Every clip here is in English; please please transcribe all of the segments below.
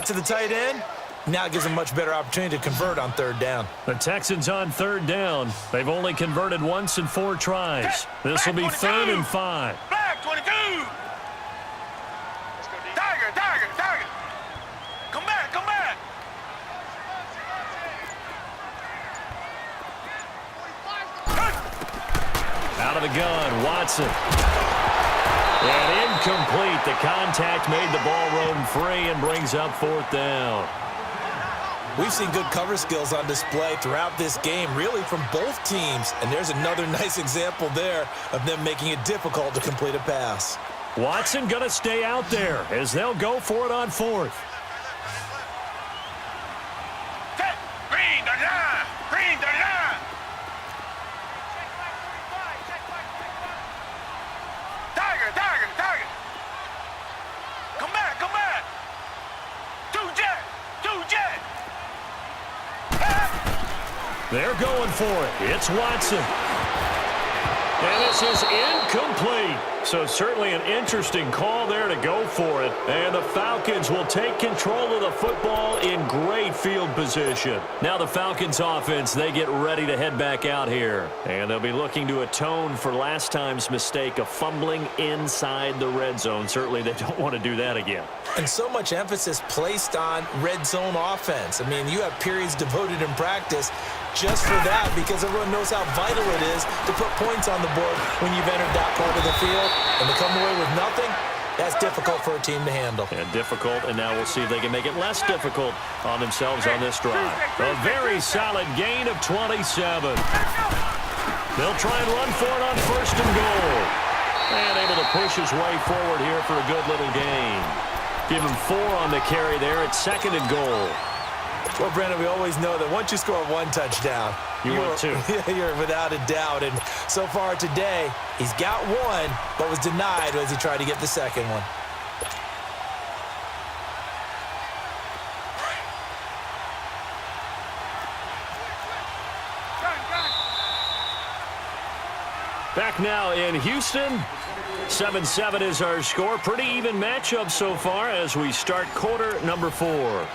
To the tight end. Now it gives them a much better opportunity to convert on third down. The Texans on third down. They've only converted once in 4 tries. This will be 3rd and 5. Flag 22. Tiger. Come back. Out of the gun, Watson. And incomplete. The contact made the ball roam free and brings up 4th down. We've seen good cover skills on display throughout this game, really from both teams. And there's another nice example there of them making it difficult to complete a pass. Watson going to stay out there as they'll go for it on 4th. Green, the line. Tiger. Come back. Two jet. They're going for it. It's Watson. And this is incomplete. So certainly an interesting call there to go for it. And the Falcons will take control of the football in great field position. Now the Falcons offense, they get ready to head back out here. And they'll be looking to atone for last time's mistake of fumbling inside the red zone. Certainly they don't want to do that again. And so much emphasis placed on red zone offense. I mean, you have periods devoted in practice just for that because everyone knows how vital it is to put points on the board when you've entered that part of the field. And to come away with nothing, that's difficult for a team to handle. And difficult, and now we'll see if they can make it less difficult on themselves on this drive. A very solid gain of 27. They'll try and run for it on 1st and goal. And able to push his way forward here for a good little gain. Give him 4 on the carry there at 2nd and goal. Well, Brandon, we always know that once you score 1 touchdown, want 2. You're without a doubt. And so far today, he's got 1, but was denied as he tried to get the second one. Back now in Houston. 7-7 is our score. Pretty even matchup so far as we start quarter number 4.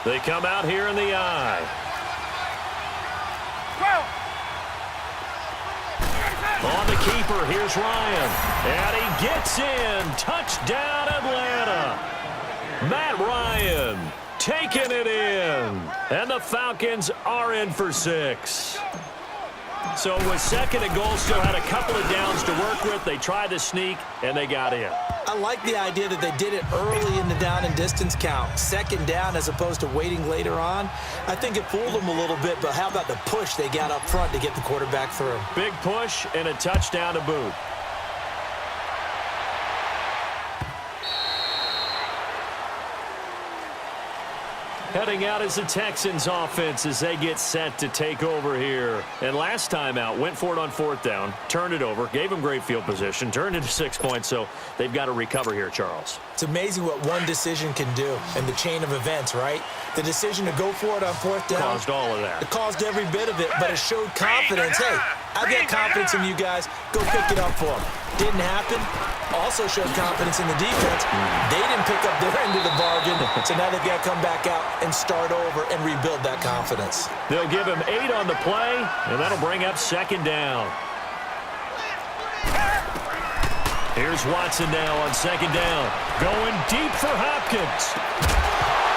They come out here in the eye. On the keeper, here's Ryan. And he gets in. Touchdown, Atlanta. Matt Ryan taking it in. And the Falcons are in for 6. So with 2nd and goal, still had a couple of downs to work with. They tried to sneak, and they got in. I like the idea that they did it early in the down and distance count. 2nd down as opposed to waiting later on. I think it fooled them a little bit, but how about the push they got up front to get the quarterback through? Big push and a touchdown to boot. Heading out is the Texans offense as they get set to take over here. And last time out, went for it on 4th down, turned it over, gave them great field position, turned into 6 points, so they've got to recover here, Charles. It's amazing what one decision can do in the chain of events, right? The decision to go for it on 4th down. Caused all of that. It caused every bit of it, but it showed confidence. Hey, I've got confidence in you guys. Go pick it up for them. Didn't happen. Also showed confidence in the defense. They didn't pick up their end of the bargain, so now they've got to come back out and start over and rebuild that confidence. They'll give him 8 on the play, and that'll bring up 2nd down. Here's Watson now on 2nd down. Going deep for Hopkins.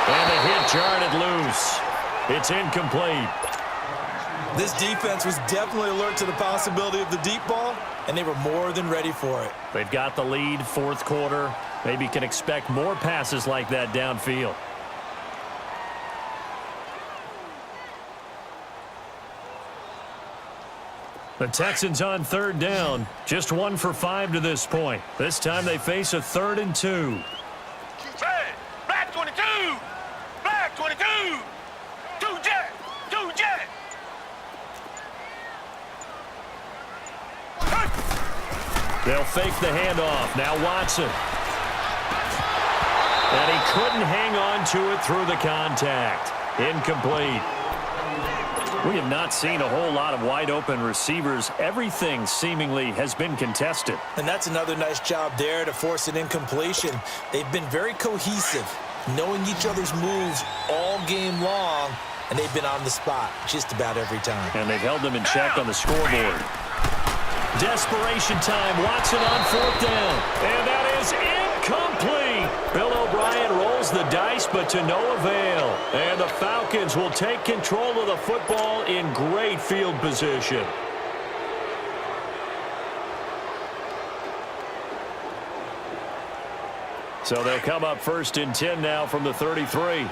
And the hit jarred it loose. It's incomplete. This defense was definitely alert to the possibility of the deep ball, and they were more than ready for it. They've got the lead, 4th quarter. Maybe can expect more passes like that downfield. The Texans on 3rd down. Just 1 for 5 to this point. This time they face a 3rd and 2. Black 22. Black 22. Two jet. They'll fake the handoff. Now Watson. And he couldn't hang on to it through the contact. Incomplete. We have not seen a whole lot of wide-open receivers. Everything seemingly has been contested. And that's another nice job there to force an incompletion. They've been very cohesive, knowing each other's moves all game long, and they've been on the spot just about every time. And they've held them in check on the scoreboard. Desperation time. Watson on 4th down. And that is incomplete. Bill O'Brien rolls the dice, but to no avail. And the Falcons will take control of the football in great field position. So they'll come up 1st and 10 now from the 33.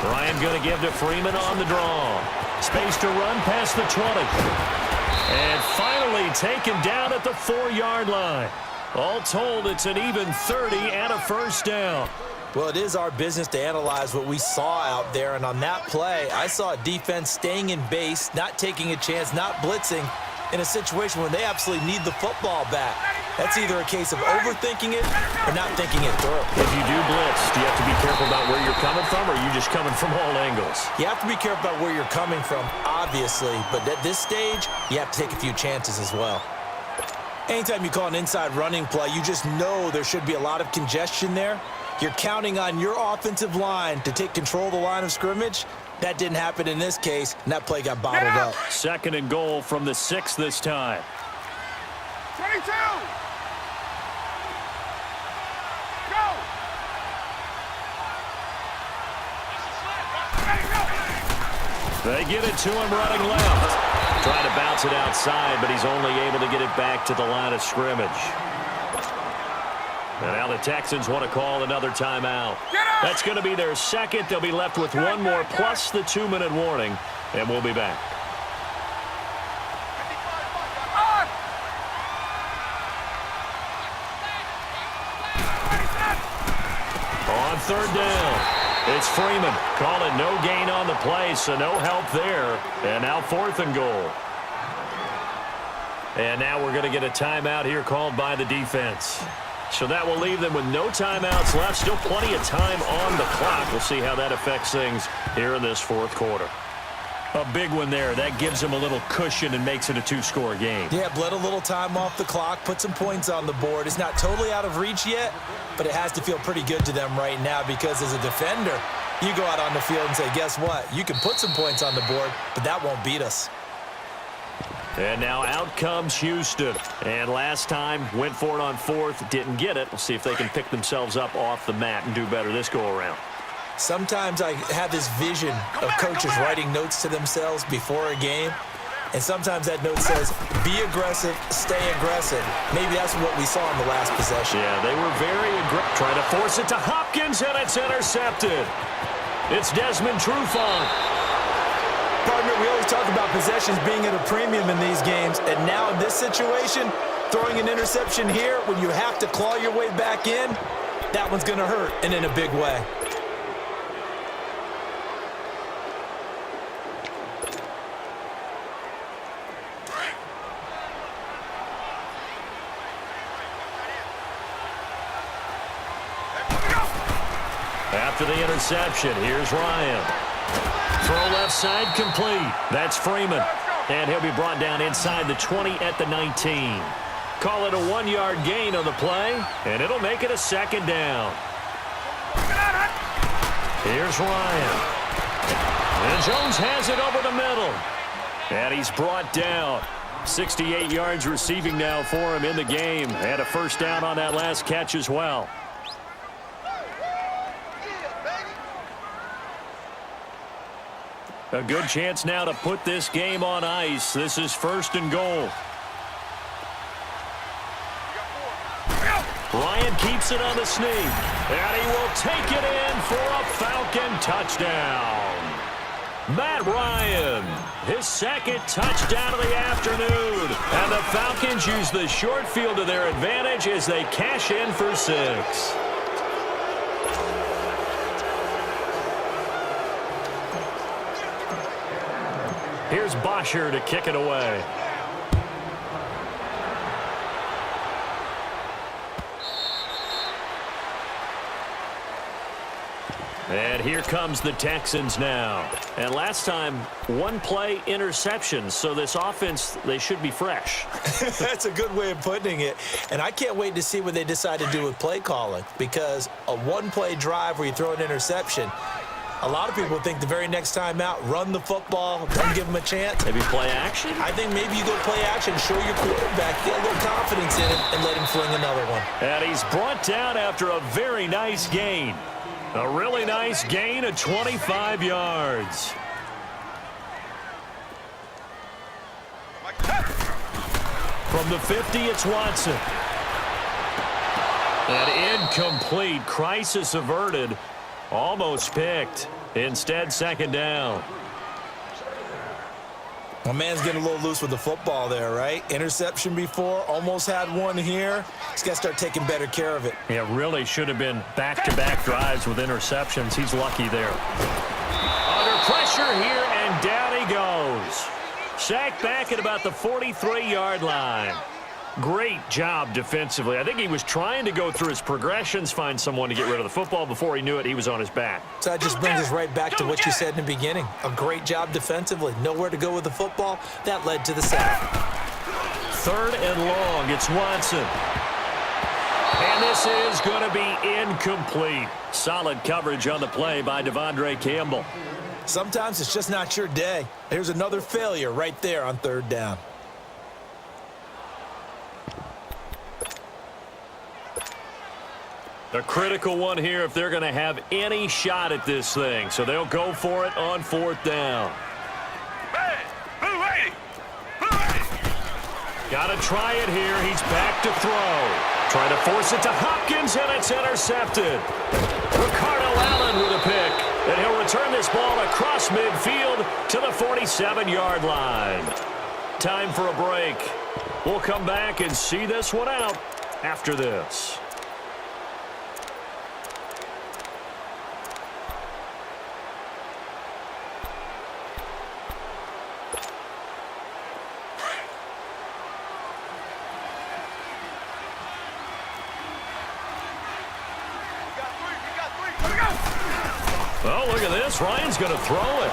Ryan going to give to Freeman on the draw. Space to run past the 20. And finally taken down at the 4-yard line. All told, it's an even 30 and a 1st down. Well, it is our business to analyze what we saw out there, and on that play, I saw a defense staying in base, not taking a chance, not blitzing, in a situation where they absolutely need the football back. That's either a case of overthinking it or not thinking it through. If you do blitz, do you have to be careful about where you're coming from, or are you just coming from all angles? You have to be careful about where you're coming from, obviously, but at this stage, you have to take a few chances as well. Anytime you call an inside running play, you just know there should be a lot of congestion there. You're counting on your offensive line to take control of the line of scrimmage. That didn't happen in this case, and that play got bottled up. 2nd and goal from the 6 this time. 22! Go! They get it to him running left. Trying to bounce it outside, but he's only able to get it back to the line of scrimmage. And now the Texans want to call another timeout. That's going to be their 2nd. They'll be left with one more plus the 2-minute warning, and we'll be back. On 3rd down, it's Freeman. Call it no gain on the play, so no help there. And now 4th and goal. And now we're going to get a timeout here called by the defense. So that will leave them with no timeouts left. Still plenty of time on the clock. We'll see how that affects things here in this 4th quarter. A big one there. That gives them a little cushion and makes it a 2-score game. Yeah, bled a little time off the clock, put some points on the board. It's not totally out of reach yet, but it has to feel pretty good to them right now because as a defender, you go out on the field and say, guess what? You can put some points on the board, but that won't beat us. And now out comes Houston. And last time, went for it on 4th, didn't get it. We'll see if they can pick themselves up off the mat and do better this go-around. Sometimes I have this vision of coaches writing notes to themselves before a game, and sometimes that note says, be aggressive, stay aggressive. Maybe that's what we saw in the last possession. Yeah, they were very aggressive. Trying to force it to Hopkins, and it's intercepted. It's Desmond Trufant. Partner, we always talk about possessions being at a premium in these games, and now in this situation, throwing an interception here when you have to claw your way back in, that one's going to hurt, and in a big way. After the interception, here's Ryan. Throw left side complete. That's Freeman. And he'll be brought down inside the 20 at the 19. Call it a 1-yard gain on the play, and it'll make it a 2nd down. Here's Ryan. And Jones has it over the middle. And he's brought down. 68 yards receiving now for him in the game. And a 1st down on that last catch as well. A good chance now to put this game on ice. This is 1st and goal. Ryan keeps it on the sneak. And he will take it in for a Falcon touchdown. Matt Ryan, his 2nd touchdown of the afternoon. And the Falcons use the short field to their advantage as they cash in for 6. Here's Bosher to kick it away. And here comes the Texans now. And last time, one play interception. So this offense, they should be fresh. That's a good way of putting it. And I can't wait to see what they decide to do with play calling, because a one-play drive where you throw an interception, a lot of people think the very next time out, run the football, don't give them a chance. Maybe play action? I think maybe you go play action, show your quarterback, get a little confidence in him, and let him fling another one. And he's brought down after a very nice gain. A really nice gain of 25 yards. From the 50, it's Watson. An incomplete. Crisis averted. Almost picked. Instead, second down. My man's getting a little loose with the football there, right? Interception before, almost had one here. He's got to start taking better care of it. Yeah, really should have been back-to-back drives with interceptions. He's lucky there. Under pressure here, and down he goes. Sacked back at about the 43-yard line. Great job defensively. I think he was trying to go through his progressions, find someone to get rid of the football. Before he knew it, he was on his back. So that just brings us right back to what you said in the beginning. A great job defensively. Nowhere to go with the football. That led to the sack. Third and long. It's Watson. And this is going to be incomplete. Solid coverage on the play by Devondre Campbell. Sometimes it's just not your day. Here's another failure right there on third down. A critical one here if they're going to have any shot at this thing. So they'll go for it on fourth down. Got to try it here. He's back to throw. Trying to force it to Hopkins, and it's intercepted. Ricardo Allen with a pick. And he'll return this ball across midfield to the 47-yard line. Time for a break. We'll come back and see this one out after this. Oh, look at this. Ryan's going to throw it.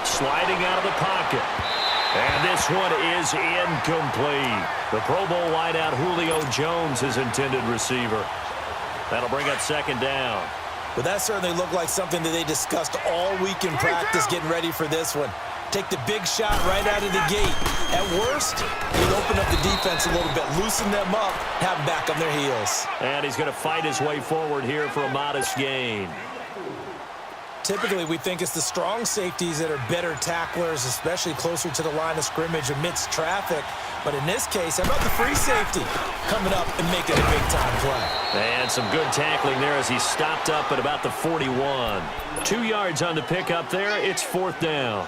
Sliding out of the pocket. And this one is incomplete. The Pro Bowl wideout Julio Jones, his intended receiver. That'll bring up second down. But that certainly looked like something that they discussed all week in practice getting ready for this one. Take the big shot right out of the gate. At worst, you'd open up the defense a little bit, loosen them up, have them back on their heels. And he's going to fight his way forward here for a modest gain. Typically, we think it's the strong safeties that are better tacklers, especially closer to the line of scrimmage amidst traffic. But in this case, how about the free safety coming up and making a big-time play? And some good tackling there as he stopped up at about the 41. 2 yards on the pickup there. It's fourth down.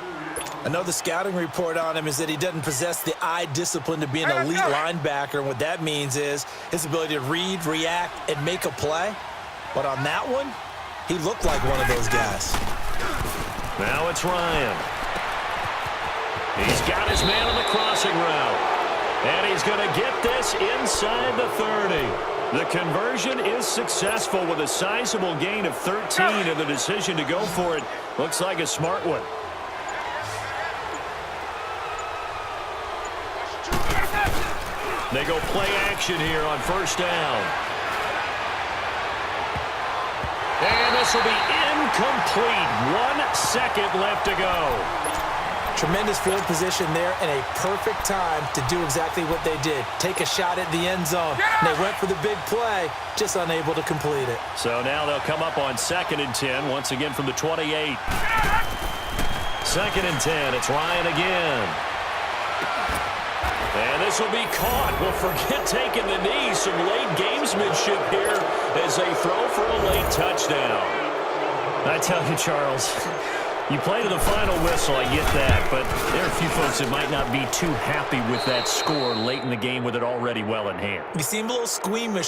I know the scouting report on him is that he doesn't possess the eye discipline to be an elite linebacker. And what that means is his ability to read, react, and make a play. But on that one, he looked like one of those guys. Now it's Ryan. He's got his man on the crossing route. And he's going to get this inside the 30. The conversion is successful with a sizable gain of 13, and the decision to go for it looks like a smart one. They go play action here on first down. And this will be incomplete. 1 second left to go. Tremendous field position there and a perfect time to do exactly what they did. Take a shot at the end zone. And they went for the big play, just unable to complete it. So now they'll come up on 2nd and 10, once again from the 28. 2nd and 10, it's Ryan again. And this will be caught. Well, forget taking the knee. Some late gamesmanship here as they throw for a late touchdown. I tell you, Charles, you play to the final whistle, I get that, but there are a few folks that might not be too happy with that score late in the game with it already well in hand. You seem a little squeamish